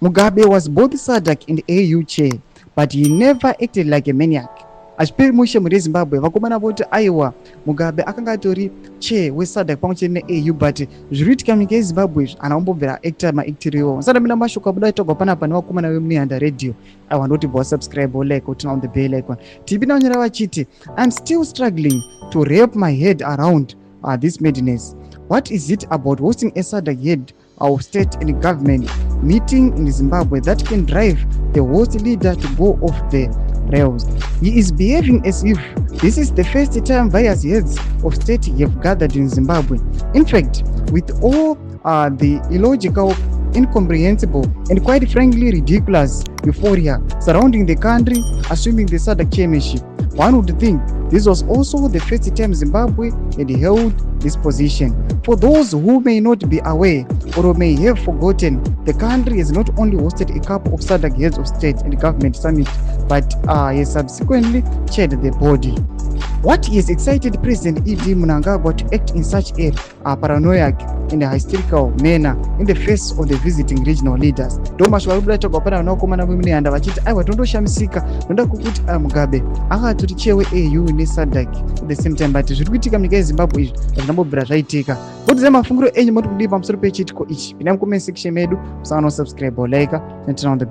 Mugabe was both SADC and AU Chair, but he never acted like a maniac. Achipiri mushe muri Zimbabwe vakomana voti aiwa Mugabe akanga atori chair weSADC pamwechete neAU but zviri kuitika munyika yeZimbabwe haana kumbobvira acta maactiri iwowo. Musati mina mashoko abuda togwa panapa nevakomana veMunianda Radio aiwa ndoti bva subscribe like turn on the bell icon. Tipinda vanyora vachiti I'm still struggling to wrap my head around this madness. What is it about hosting a SADC head of state and government meeting in Zimbabwe that can drive the host leader to go off the rails? He is behaving as if this is the first time various heads of state have gathered in Zimbabwe. In fact, with all the illogical, incomprehensible, and quite frankly ridiculous euphoria surrounding the country assuming the SADC chairmanship, one would think this was also the first time Zimbabwe had held this position. For those who may not be aware or may have forgotten, the country has not only hosted a couple of SADC heads of state and government summits, but has subsequently chaired the body. What has excited President E.D. Mnangagwa to act in such a paranoid and a hysterical manner in the face of the visiting regional leaders? Thomas warubula chogopana nokomana vimene anda vachiti aiwa tondoshamisika ndoda kukuti Mugabe akatoti chewe AU ne SADC at the same time, but zviri kuitika munyika yeZimbabwe izvi hazvinambobvira zvaitika. Votize mafungiro enyu moti kudii pamusoro pechitiko ichi. Pinda mucomment section medu, musana subscribe or like and turn on the bell.